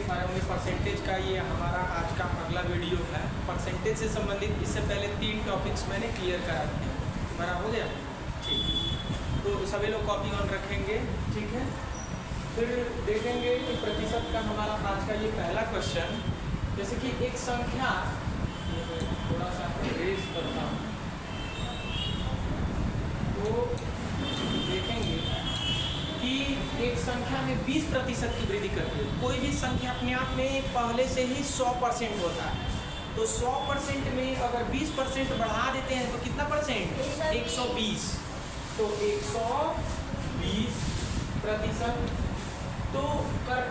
देख पा रहे होंगे परसेंटेज का ये हमारा आज का अगला वीडियो है। परसेंटेज से संबंधित इससे पहले 3 टॉपिक्स मैंने क्लियर करा दिए। हमारा हो गया ठीक, तो सभी लोग कॉपी ऑन रखेंगे, ठीक है। फिर देखेंगे कि प्रतिशत का हमारा आज का ये पहला क्वेश्चन, जैसे कि एक संख्या, थोड़ा सा रेज करता हूँ तो देखेंगे कि एक संख्या में 20% की वृद्धि करती है। कोई भी संख्या अपने आप में पहले से ही 100% होता है, तो 100% में अगर 20% बढ़ा देते हैं तो कितना परसेंट? 120। तो 120%। तो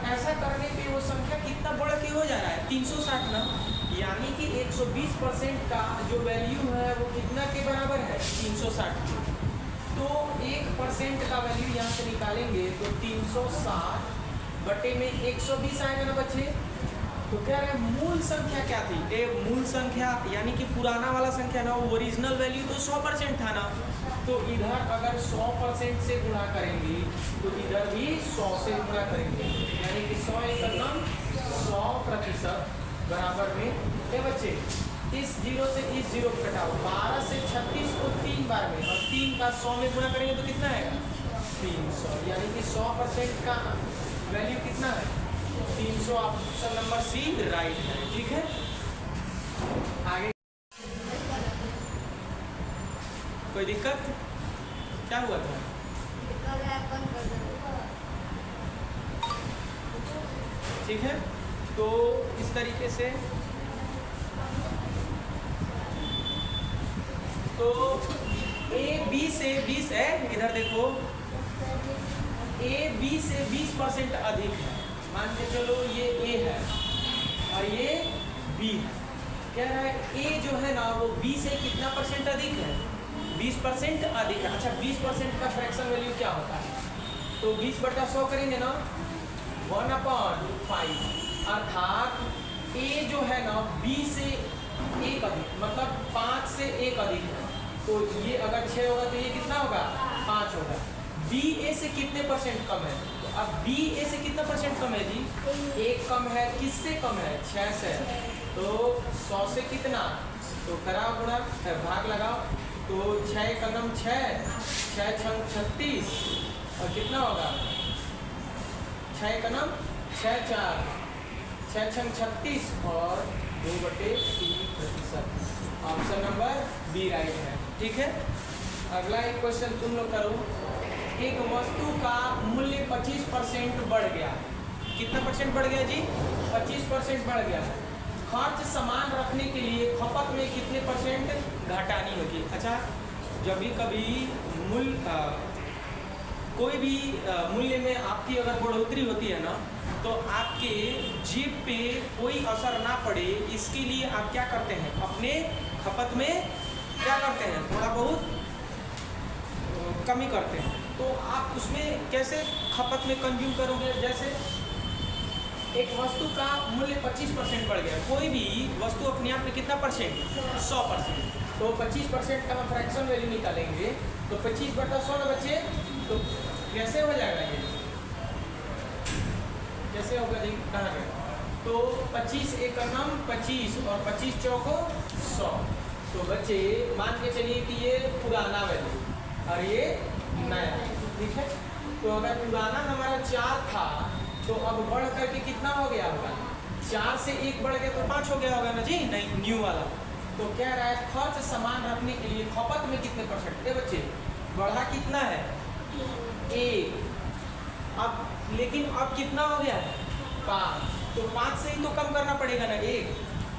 ऐसा करने पे वो संख्या कितना बढ़ के हो जा रहा है? 360 ना, यानी कि 120% का जो वैल्यू है वो कितना के बराबर है? 360। तो 1% का वैल्यू यहाँ से निकालेंगे तो 360 बटे में 120 आएगा ना बच्चे। तो क्या है मूल संख्या क्या थी? मूल संख्या यानी कि पुराना वाला संख्या ना, वो ओरिजिनल वैल्यू तो 100% था ना। तो इधर अगर 100% से गुणा करेंगे तो इधर भी 100 से गुणा करेंगे, यानी कि 100 एकदम 100% बराबर में। बच्चे इस 0 से इस 0 घटाओ, 12 से 36 को 3 बार में, और 3 का 100 में गुणा करेंगे तो कितना आएगा? 300, यानी कि 100% का वैल्यू कितना है? 300। ऑप्शन नंबर सी राइट है, ठीक है। आगे कोई दिक्कत? क्या हुआ था? ठीक है, तो इस तरीके से तो ए बी से 20 है, इधर देखो ए बी से 20% अधिक है। मान के चलो ये ए है और ये बी है। कह रहा है ए जो है ना वो बी से कितना परसेंट अधिक है? 20% अधिक है। अच्छा, 20% का फ्रैक्शन वैल्यू क्या होता है? तो 20/100 करेंगे ना, 1/5, अर्थात ए जो है ना बी से 1 अधिक, मतलब 5 से 1 अधिक है। तो ये अगर 6 होगा तो ये कितना होगा? 5 होगा। बी ए से कितने परसेंट कम है? तो अब बी ए से कितना परसेंट कम है जी? 1 कम है। किससे कम है? 6 से। तो 100 से कितना? तो कराओ गुणा, भाग लगाओ, तो 6 का नम 6, 6 छंग 36, और कितना होगा? 6 का नम 6 4, 6 छंग 36 और 2/3%। ऑप्शन नंबर बी राइट है, ठीक है। अगला एक क्वेश्चन तुम लोग करो। एक वस्तु का मूल्य 25% बढ़ गया। कितना परसेंट बढ़ गया जी? 25% बढ़ गया। खर्च समान रखने के लिए खपत में कितने परसेंट घटानी होगी? अच्छा, जब भी कभी मूल्य कोई भी मूल्य में आपकी अगर बढ़ोतरी होती है ना, तो आपके जेब पे कोई असर ना पड़े, इसके लिए आप क्या करते हैं? अपने खपत में क्या करते हैं? थोड़ा बहुत कमी करते हैं। तो आप उसमें कैसे खपत में कंज्यूम करोगे? जैसे एक वस्तु का मूल्य 25% बढ़ गया। कोई भी वस्तु अपने आप में कितना परसेंट? 100%। तो 25% का फ्रैक्शन वैल्यू निकालेंगे तो 25/100 ना बचे। तो कैसे हो जाएगा ये? कैसे होगा जी? कहाँ गया? तो 25 एक नम 25 और 25 चौको 100। तो बच्चे मान के चलिए कि ये पुराना वैल्यू और ये नया, ठीक है। तो अगर पुराना हमारा 4 था तो अब बढ़ करके कितना हो गया होगा? 4 से 1 बढ़ गया तो 5 हो गया होगा ना जी, नहीं न्यू वाला। तो कह रहा है खर्च समान रखने के लिए खपत में कितने परसेंट? बच्चे बढ़ा कितना है? 1। अब लेकिन अब कितना हो गया? 5। तो 5 से ही तो कम करना पड़ेगा ना 1।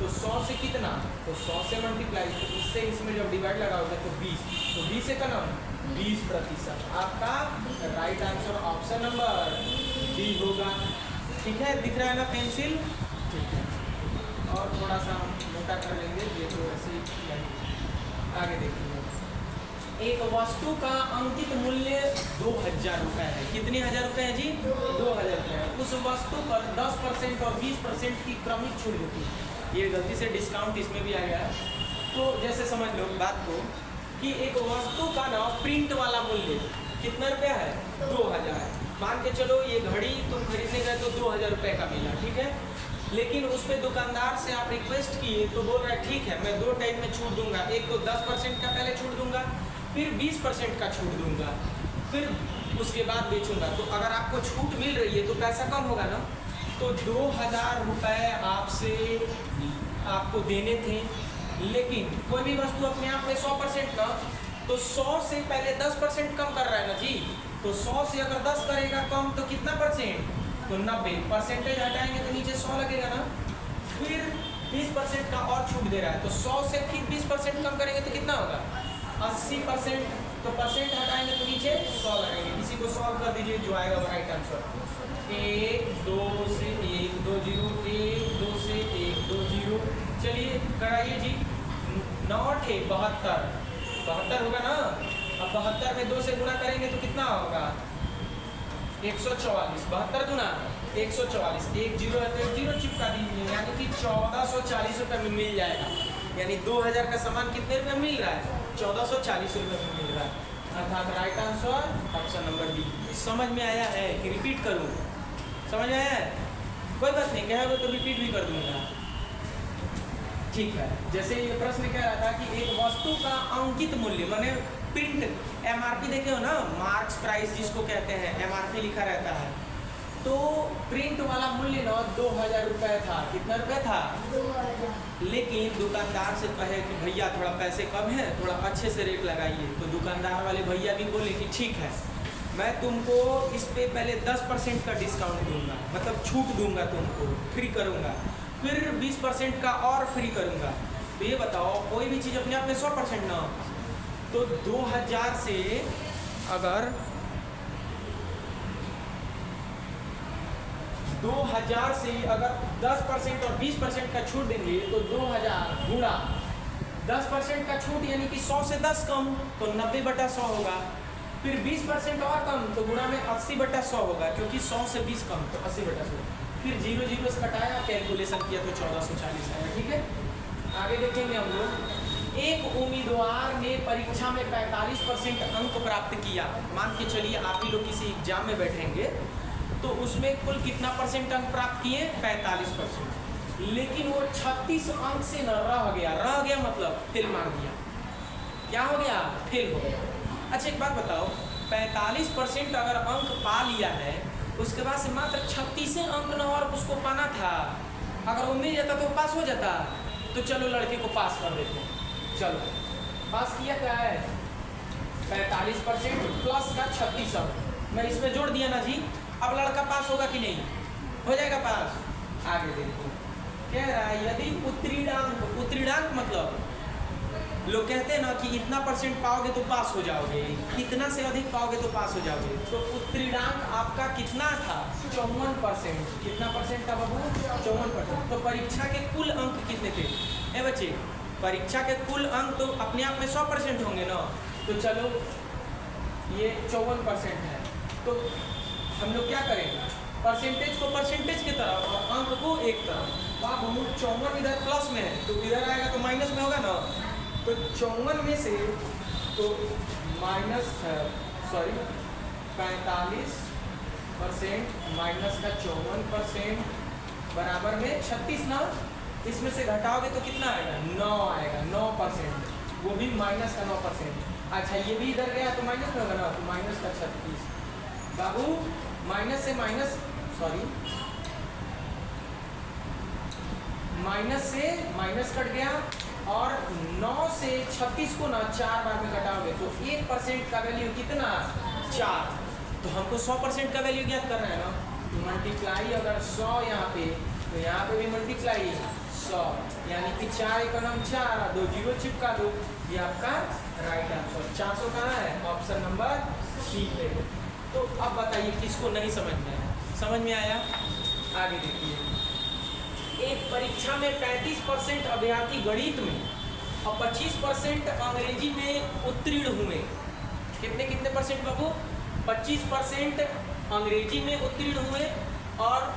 तो 100 से कितना? तो 100 से मल्टीप्लाई, तो इससे इसमें जब डिवाइड लगाओगे तो 20। तो 20 से कम 20%। आपका right answer option number D होगा, ठीक है। दिख रहा है ना पेंसिल? ठीक है, और थोड़ा सा हम मोटा कर लेंगे, ये तो ऐसे ही। आगे देखिए, एक वस्तु का अंकित मूल्य 2000 रुपये है। कितने हजार रुपये है जी? 2000 रुपये है। उस वस्तु पर 10% और 20% की क्रमिक छूट होती है। ये गलती से डिस्काउंट इसमें भी आ गया है। तो जैसे समझ लो बात को कि एक वस्तु का ना प्रिंट वाला मूल्य कितना रुपया है? 2000 है। मान के चलो ये घड़ी तुम खरीदने गए तो 2000 2000 रुपये का मिला, ठीक है। लेकिन उस पर दुकानदार से आप रिक्वेस्ट किए तो बोल रहा है ठीक है मैं 2 टाइप में छूट दूंगा, एक तो 10% का पहले छूट दूंगा, फिर 20% का छूट दूंगा, फिर उसके बाद बेचूंगा। तो अगर आपको छूट मिल रही है तो पैसा कम होगा ना। तो 2000 रुपये आपसे आपको देने थे, लेकिन कोई भी वस्तु अपने आप में 100% ना, तो 100 से पहले 10% कम कर रहा है ना जी। तो 100 से अगर 10 करेगा कम तो कितना परसेंट, तो 90 परसेंटेज हटाएंगे तो नीचे 100 लगेगा ना। फिर 20% का और छूट दे रहा है, तो 100 से फिर 20% कम करेंगे तो कितना होगा 80%। तो परसेंट हटाएंगे तो नीचे 100 लगेंगे। इसी को सॉल्व कर दीजिए, जो आएगा वो राइट आंसर। 1 2 से 1 2 0, 1 2 से 1 2 0। चलिए कराइए जी। 9 × 72, 72 होगा ना। अब 72 में 2 से गुणा करेंगे तो कितना होगा 144, 72 गुना 144, 1 0 है तो 1 0 चिपका दीजिए, यानी कि 1440 रुपये में मिल जाएगा। यानी 2000 का सामान कितने रुपये मिल रहा है, 1440 रुपये में मिल रहा है। अर्थात right answer option number B. समझ में आया है कि रिपीट करूँ? समझ में आया है? कोई बात नहीं, कहेगा तो रिपीट भी कर दूंगा, ठीक है। जैसे ये प्रश्न कह रहा था कि एक वस्तु का अंकित मूल्य माने प्रिंट, एमआरपी देखे हो ना, मार्क्स प्राइस जिसको कहते हैं, एमआरपी लिखा रहता है। तो प्रिंट वाला मूल्य ना 2000 रुपये था। कितना रुपये था 2000। लेकिन दुकानदार से कहे कि भैया थोड़ा पैसे कम है, थोड़ा अच्छे से रेट लगाइए। तो दुकानदार वाले भैया भी बोले कि ठीक है मैं तुमको इस पे पहले 10% का डिस्काउंट दूंगा, मतलब छूट दूंगा, तुमको फ्री करूंगा, फिर 20% का और फ्री करूंगा। तो ये बताओ कोई भी चीज़ अपने आप में 100% ना, तो 2000 से अगर 2000 से अगर 10% और 20% का छूट देंगे तो 2000 गुणा 10% का छूट यानी कि 100 से 10 कम तो 90/100 होगा। फिर 20% और कम तो गुणा में 80/100 होगा, क्योंकि 100 से 20 कम तो 80/100। फिर 0 0 से घटाया, कैलकुलेशन किया तो 1440 आया, ठीक है। आगे देखेंगे हम लोग। एक उम्मीदवार ने परीक्षा में 45% अंक प्राप्त किया। मान के चलिए आप ही लोग किसी एग्जाम में बैठेंगे तो उसमें कुल कितना परसेंट अंक प्राप्त किए 45%, लेकिन वो 36 अंक से न रह गया मतलब फेल मार दिया। क्या हो गया, फेल हो गया। अच्छा एक बात बताओ, 45% अगर अंक पा लिया है, उसके बाद से मात्र 36 अंक न और उसको पाना था, अगर वो मिल जाता तो पास हो जाता। तो चलो लड़के को पास कर देते हैं। चलो पास किया क्या है 45% प्लस का 36 अंक मैं इसमें जोड़ दिया ना जी। अब लड़का पास होगा कि नहीं, हो जाएगा पास। आगे देखो कह रहा है यदि उत्तीर्णांक मतलब लोग कहते हैं ना कि इतना परसेंट पाओगे तो पास हो जाओगे, इतना से अधिक पाओगे तो पास हो जाओगे। तो उत्तीर्णांक आपका कितना था 54%। कितना परसेंट था बाबू 54%। तो परीक्षा के कुल अंक कितने थे ए बच्चे, परीक्षा के कुल अंक तो अपने आप में 100% होंगे ना। तो चलो ये 54% है, तो हम लोग क्या करेंगे परसेंटेज को परसेंटेज की तरफ और अंक को एक तरफ। तो आप हम 54 इधर प्लस में है तो इधर आएगा तो माइनस में होगा ना। तो 54 में से तो माइनस 45% माइनस का 54% बराबर में 36 ना। इसमें से घटाओगे तो कितना आएगा 9 आएगा, 9%, वो भी माइनस का 9%। अच्छा ये भी इधर गया तो माइनस में होगा ना, तो माइनस का 36। बाबू माइनस से माइनस कट गया और 9 से 36 को ना 4 बार में घटाओगे तो 1% का वैल्यू कितना 4। तो हमको 100% का वैल्यू ज्ञात करना है ना। तो मल्टीप्लाई अगर 100 यहाँ पे तो यहाँ पे भी मल्टीप्लाई 100, यानी कि 4 × 4 2 0 चिपका दो। ये आपका राइट आंसर 400 कहाँ है, ऑप्शन नंबर सी पे। तो अब बताइए किसको नहीं समझ में आया, समझ में आया? आगे देखिए, एक परीक्षा में 35% अभ्यर्थी गणित में और 25% अंग्रेजी में उत्तीर्ण हुए। कितने परसेंट बाबू 25% अंग्रेजी में उत्तीर्ण हुए और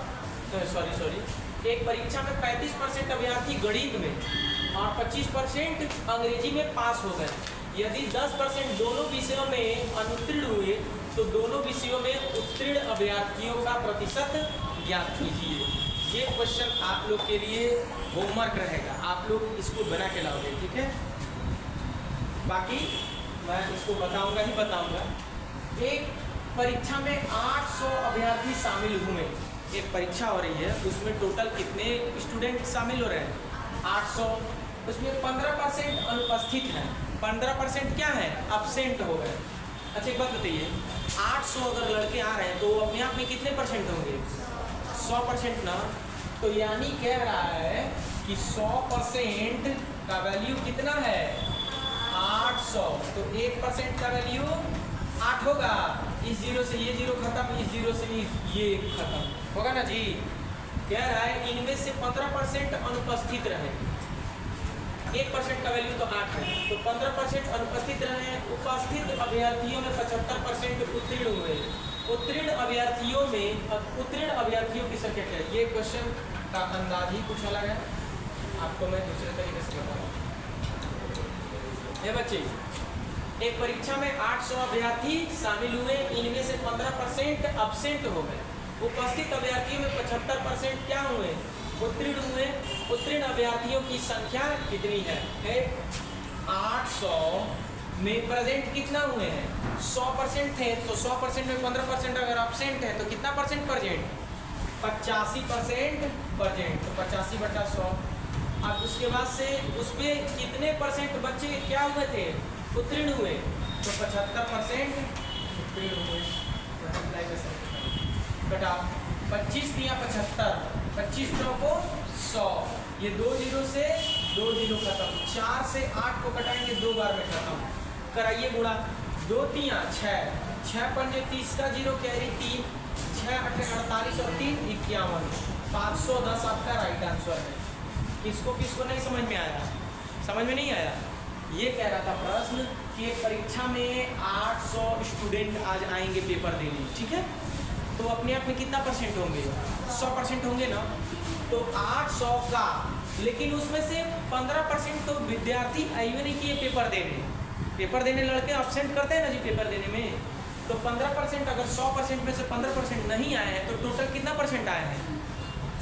एक परीक्षा में 35% अभ्यर्थी गणित में और 25% अंग्रेजी में पास हो गए। यदि 10% दोनों विषयों में अनुत्तीर्ण हुए तो दोनों विषयों में उत्तीर्ण अभ्यर्थियों का प्रतिशत ज्ञात कीजिए। ये क्वेश्चन आप लोग के लिए होमवर्क रहेगा, आप लोग इसको बना के लाओगे, ठीक है। बाकी मैं इसको बताऊंगा ही बताऊंगा। एक परीक्षा में 800 अभ्यर्थी शामिल हुए, एक परीक्षा हो रही है, उसमें टोटल कितने स्टूडेंट शामिल हो रहे हैं? 800। उसमें 15% अनुपस्थित हैं, 15% क्या है? अब्सेंट हो गए। अच्छा एक बात बताइए, 800 अगर लड़के आ रहे हैं तो अपने आप में कितने परसेंट होंगे? 100% ना। तो यानी कह रहा है कि 100% का वैल्यू कितना है? 800। तो 1% का वैल्यू 8 होगा। इस जीरो से ये जीरो खत्म, इस जीरो से ये खत्म होगा ना जी। कह रहा है इनमें से 15% अनुपस्थित रहे। 1% का वैल्यू तो 8 है, तो 15% अनुपस्थित रहे। उपस्थित अभ्यर्थियों में 75% उत्तीर्ण हुए। उत्तीर्ण अभ्यर्थियों की संख्या क्या है? ये क्वेश्चन का अंदाज ही कुछ अलग है, आपको मैं दूसरे तरीके से बताऊँ। ये बच्चे, एक परीक्षा में 800 अभ्यर्थी शामिल हुए, इनमें से 15% अब्सेंट हो गए। उपस्थित अभ्यर्थियों में 75% क्या हुए? उत्तीर्ण हुए। उत्तीर्ण अभ्यर्थियों की संख्या कितनी है? 800 में प्रेजेंट कितना हुए हैं? 100% थे, तो 100% में 15% अगर अब्सेंट है तो कितना परसेंट प्रेजेंट? 85% प्रेजेंट। तो 85/100। अब उसके बाद से उसमें कितने परसेंट बच्चे क्या हुए थे? उत्तीर्ण हुए। तो 75% उत्तीर्ण हुए। घटा 25 दिया 75, 25 चौको 100। ये 2 जीरो से 2 जीरो खत्म। 4 से 8 को कटाएंगे 2 बार में खत्म। कराइए गुणा, 2 तिया 6, 6 पंजे 30 का जीरो कैरी 3, 6 8 48 और 3 51। 510 आपका राइट आंसर है। किसको किसको नहीं समझ में आया? समझ में नहीं आया? ये कह रहा था प्रश्न कि एक परीक्षा में 800 स्टूडेंट आज आएंगे पेपर देने, ठीक है। तो अपने आप में कितना परसेंट होंगे? 100% होंगे ना। तो 800 का, लेकिन उसमें से 15% तो विद्यार्थी आए नहीं किए पेपर देने। पेपर देने लड़के अब्सेंट करते हैं ना जी पेपर देने में। तो 15% अगर 100% में से 15% नहीं आए हैं तो टोटल कितना परसेंट आए हैं?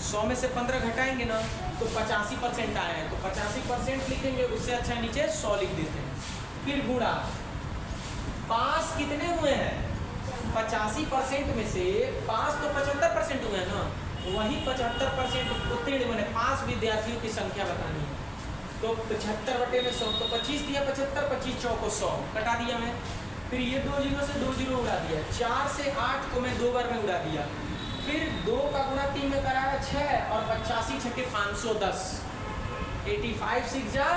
100 में से 15 घटाएंगे ना तो 85% आए हैं। तो 85% लिखेंगे, उससे अच्छा नीचे 100 लिख देते हैं। फिर गुणा, पास कितने हुए हैं? 85% में से पास तो 75% हुए हैं ना, वही 75% उत्तीर्ण बने। 5 विद्यार्थियों की संख्या बतानी है। तो 75/100, तो 25 दिया 75, 25 चौको 100 कटा दिया मैं। फिर ये 2 जीरो से 2 जीरो उड़ा दिया। 4 से 8 को मैं 2 बार में उड़ा दिया। फिर 2 का गुणा 3 में कराया 6 और 85 छक्के 510। 85 6 जा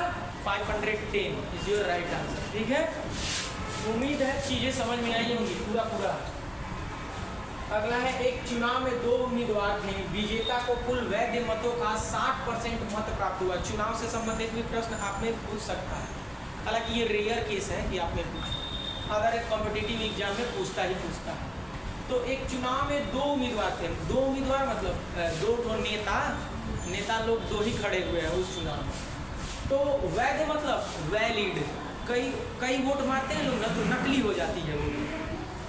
510 इज योर राइट आंसर, ठीक है। उम्मीद है चीजें समझ में आई होंगी पूरा। अगला है, एक चुनाव में 2 उम्मीदवार थे। विजेता को कुल वैध मतों का 60% मत प्राप्त हुआ। चुनाव से संबंधित भी प्रश्न आप में पूछ सकता है, हालांकि ये रेयर केस है कि आप में पूछ, अगर एक कॉम्पिटिटिव एग्जाम में पूछता है। तो एक चुनाव में 2 उम्मीदवार थे। 2 उम्मीदवार मतलब 2 नेता लोग 2 ही खड़े हुए हैं उस चुनाव में। तो वैध मतलब वैलिड, कई वोट मारते हैं लोग ना तो नकली हो जाती है वो।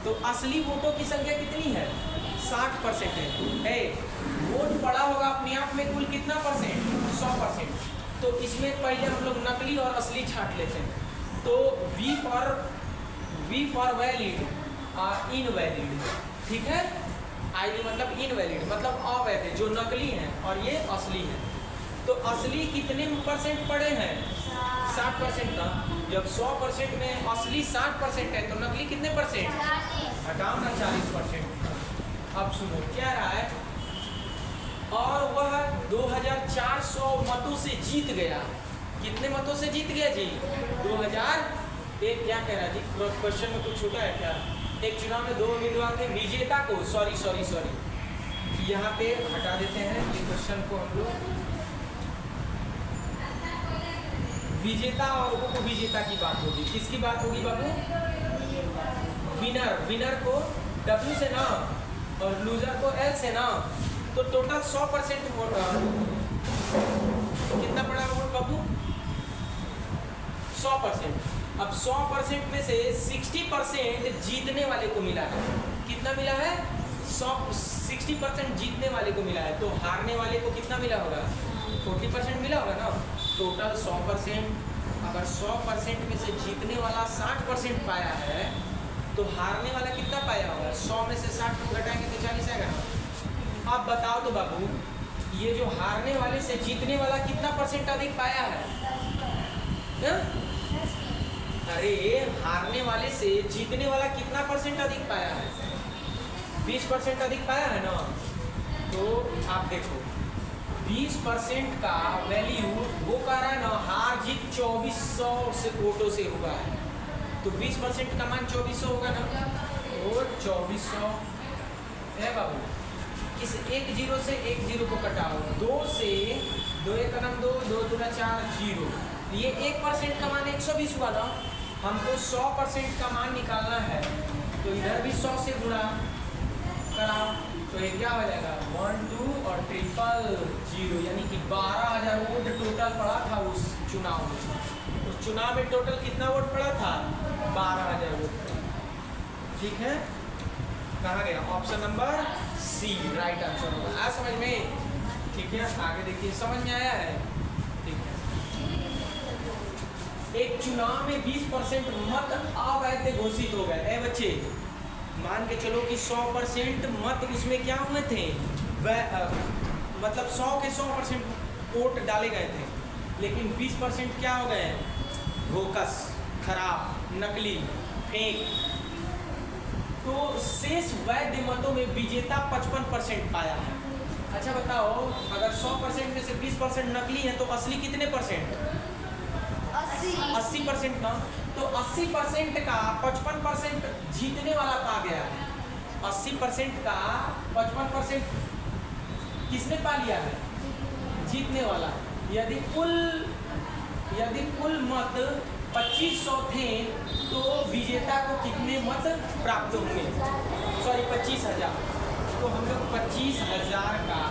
तो असली वोटों की संख्या कितनी है? 60% है। वोट पड़ा होगा अपने आप में कुल कितना परसेंट? 100%। तो इसमें पहले हम लोग नकली और असली छांट लेते हैं। तो वी फॉर वैलिड और इनवैलिड, ठीक है। आई मतलब इनवैलिड मतलब अवैध, जो नकली हैं, और ये असली है। तो असली कितने परसेंट पड़े हैं? 60% का। जब 100% में असली 60% है तो नकली कितने परसेंट? हटाओ ना 40%। अब सुनो क्या रहा है, और वह 2400 मतों से जीत गया। कितने मतों से जीत गया जी? 2000। एक क्या कह रहा है जी, क्वेश्चन में कुछ छूटा है क्या? एक चुनाव में 2 उम्मीदवार थे। विजेता को सॉरी यहाँ पे हटा देते हैं ये क्वेश्चन को हम लोग। विजेता और उपविजेता की बात होगी। किसकी बात होगी बाबू? विनर को W से ना और लूजर को L से ना। तो टोटल 100% वोट कितना पड़ा वोट बाबू? 100%। अब 100% में से 60% जीतने वाले को मिला है। कितना मिला है? 100 60% जीतने वाले को मिला है, तो हारने वाले को कितना मिला होगा? 40% मिला होगा ना। टोटल 100%, अगर 100% में से जीतने वाला 60% पाया है तो हारने वाला कितना पाया होगा? 100 में से 60 को घटाएंगे तो 40 आएगा ना। अब बताओ तो बाबू, ये जो हारने वाले से जीतने वाला कितना परसेंट अधिक पाया है? अरे हारने वाले से जीतने वाला कितना परसेंट अधिक पाया है? 20% अधिक पाया है ना। तो आप देखो 20% का वैल्यू वो कह रहा है ना, हार जीत 2400 से वोटों से हुआ है, तो 20% का मान 2400 होगा ना। तो 2400 है बाबू। इस 1 0 से 1 0 को कटाओ, 2 से 2 1 2 2 2 4 0, ये 1% का मान 120 हुआ ना। हमको 100% का मान निकालना है, तो इधर भी 100 से गुणा कराओ, तो ये क्या हो जाएगा? 1 2 और 000, यानी कि 12,000 वोट टोटल पड़ा था उस चुनाव में। उस चुनाव में टोटल कितना वोट पड़ा था? 12,000 वोट। ठीक है, कहाँ गया? Option number C right answer होगा। आ समझ में? ठीक है, आगे देखिए, समझ में आया है? ठीक है, एक चुनाव में 20% मत अवैध घोषित हो गए। बच्चे मान के चलो कि 100% मत उसमें क्या हुए थे? मतलब 100 के 100% वोट डाले गए थे, लेकिन 20% क्या हो गए? बोगस, खराब, नकली, फेक। तो शेष वैध मतों में विजेता 55% पाया है। अच्छा बताओ, अगर 100% में से 20% नकली है तो असली कितने परसेंट? 80% ना। तो 80% का 55% जीतने वाला पा गया है। 80% का 55% किसने पा लिया है? जीतने वाला। यदि कुल मत 2500 थे तो विजेता को कितने मत प्राप्त होंगे? सॉरी 25,000। तो हम लोग 25,000 का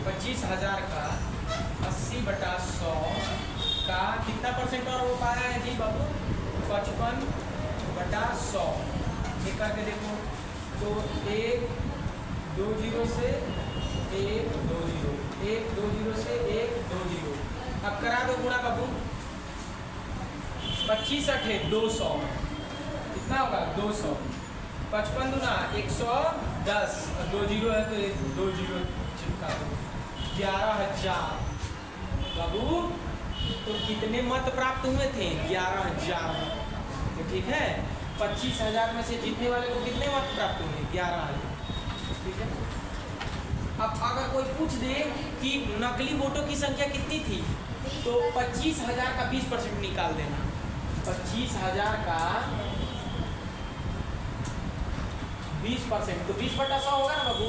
80/100 का कितना परसेंट और वो पाया है जी बाबू? 55/100। ये करके देखो, तो 1 2 0 से 1 2 0, 1 2 0 से 1 2 0। अब करा दो गुणा बाबू। 25 8 200, कितना होगा? 200। 55 दूना 110, 2 0 है तो 2 0 चिपका दो। 11,000 बाबू। तो कितने मत प्राप्त हुए थे? 11,000। तो ठीक है, 25,000 में से जीतने वाले को कितने मत प्राप्त हुए? 11,000। ठीक है, अब अगर कोई पूछ दे कि नकली वोटों की संख्या कितनी थी, तो 25,000 का 20% निकाल देना। 25,000 का 20%, तो 20/100 होगा ना बाबू।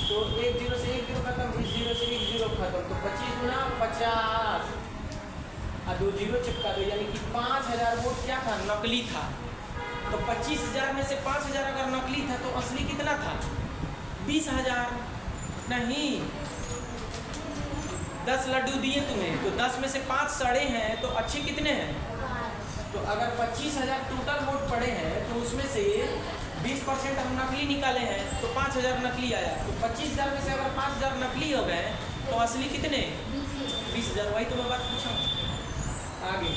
तो 1 0 से 1 0 खत्म, 1 0 से 1 0 खत्म, तो 25 गुना 50 और 2 0 चिपका दो, यानी कि 5,000 वोट क्या था? नकली था। तो 25,000 में से 5,000 अगर नकली था तो असली कितना था? 20,000। नहीं, 10 लड्डू दिए तुम्हें, तो 10 में से 5 सड़े हैं, तो अच्छे कितने हैं? तो अगर 25,000 टोटल वोट पड़े हैं तो उसमें से 20% हम नकली निकाले हैं, तो 5,000 नकली आया। तो 25,000 में से अगर 5,000 नकली हो गए तो असली कितने? 20,000। वही तो मैं बात पूछा। आगे,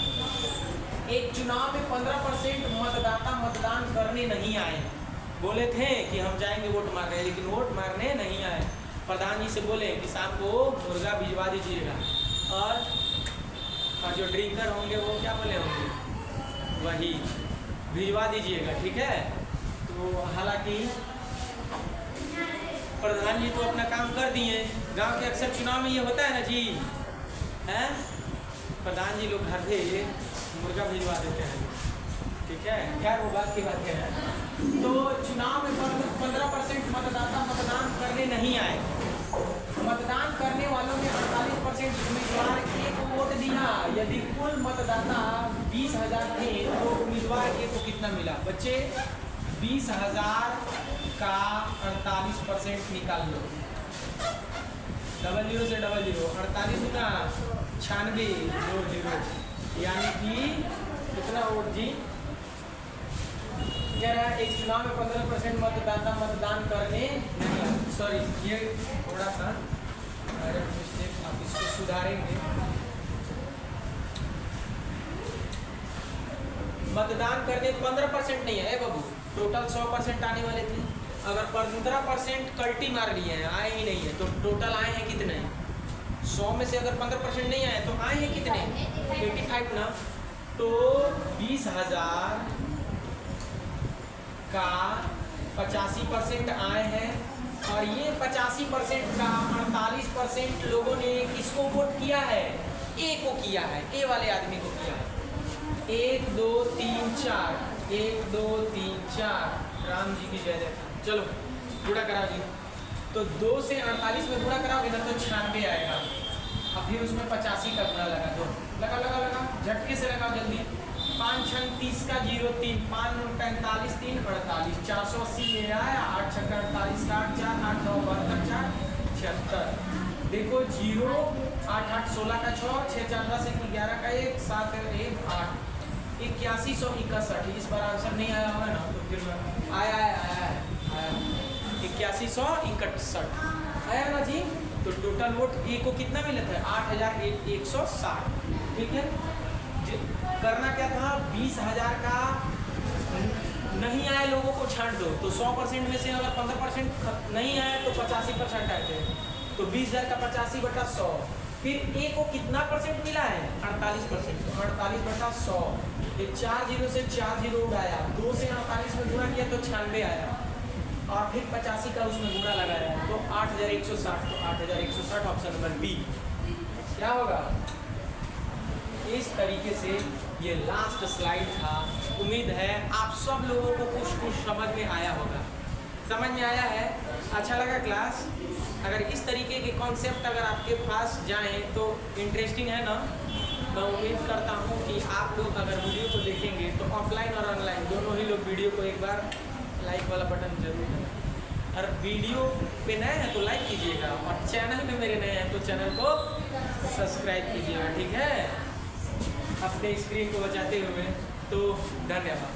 एक चुनाव में 15% मतदाता मतदान करने नहीं आए। बोले थे कि हम जाएंगे वोट मारने, लेकिन वोट मारने नहीं आए। प्रधान जी से बोले कि शाम को मुर्गा भिजवा दीजिएगा, और जो ड्रिंकर होंगे वो क्या बोले होंगे? वही भिजवा दीजिएगा। ठीक है, तो हालांकि प्रधान जी तो अपना काम कर दिए। गांव के अक्सर चुनाव में ये होता है ना जी, हैं? प्रधान जी लोग घर पे मुर्गा भिजवा देते हैं। ठीक है, खैर वो बात की बात है। तो चुनाव में 15% मतदाता मतदान करने नहीं आए। मतदान करने वालों में 48% उम्मीदवार एक को वोट दिया। यदि कुल मतदाता 20,000 थे तो उम्मीदवार एक को कितना मिला? बच्चे 20,000 का 48% निकाल लो। 00 से 00, 48 गुना 96 2 0, यानी कि कितना वोट जी? कह रहा है एक चुनाव में 15% मतदाता मतदान करने नहीं आते। सॉरी, ये थोड़ा सा मिस्टेक, आप इसको सुधारेंगे। मतदान करने 15% नहीं है बाबू, टोटल 100% आने वाले थे। अगर 15% कल्टी मार लिए हैं, आए ही नहीं है, तो टोटल आए हैं कितने? 100 में से अगर 15% नहीं आए तो आए हैं कितने? 85 ना। तो 20,000 का 85% आए हैं, और ये 85% का 48% लोगों ने किसको वोट किया है? ए को किया है, ए वाले आदमी को किया है। 1 2 3 4, 1 2 3 4, राम जी की जय जय। चलो गुणा कराओ जी। तो 2 से 48 में गुणा कराओगे ना तो 96 आएगा। अभी उसमें 85 का गुणा लगा दो, लगा लगा लगा, झटके से लगाओ जल्दी। 5 6 30 का 0 3, 5 9 45 3 48, 480 ये आया। 8 6 48 का 8 4, 8 9 72 4 76। देखो 0 8 8 16 का 6, 6 4 10 1 11 का 1 7 1 8, 8161। इस बार आंसर नहीं आया होगा ना, तो फिर आया 8161 आया ना जी। तो टोटल वोट ए को कितना मिला था? 8160। ठीक है, करना क्या था? 20,000 का नहीं आए लोगों को छांट दो। तो 100% में से अगर 15% नहीं आए तो 85% आए थे। तो 20,000 का 85/100। फिर ए को कितना परसेंट मिला है? 48%। तो 48/100, ये 4 0 से 4 0 उड़ाया, 2 से 48 में गुणा किया तो 96 आया, और फिर 85 का उसमें गुणा लगाया तो 8160। तो 8160 ऑप्शन नंबर बी। क्या होगा? इस तरीके से ये लास्ट स्लाइड था। उम्मीद है आप सब लोगों को कुछ समझ में आया होगा। समझ में आया है? अच्छा लगा क्लास? अगर इस तरीके के कॉन्सेप्ट अगर आपके पास जाएं तो इंटरेस्टिंग है ना। मैं उम्मीद करता हूँ कि आप लोग अगर वीडियो को देखेंगे तो ऑफलाइन और ऑनलाइन दोनों ही लोग वीडियो को एक बार लाइक वाला बटन जरूर दबाएं। और वीडियो पे नए हैं तो लाइक कीजिएगा, और चैनल में मेरे नए हैं तो चैनल को सब्सक्राइब कीजिएगा। ठीक है, अपने स्क्रीन को बचाते हुए। तो धन्यवाद।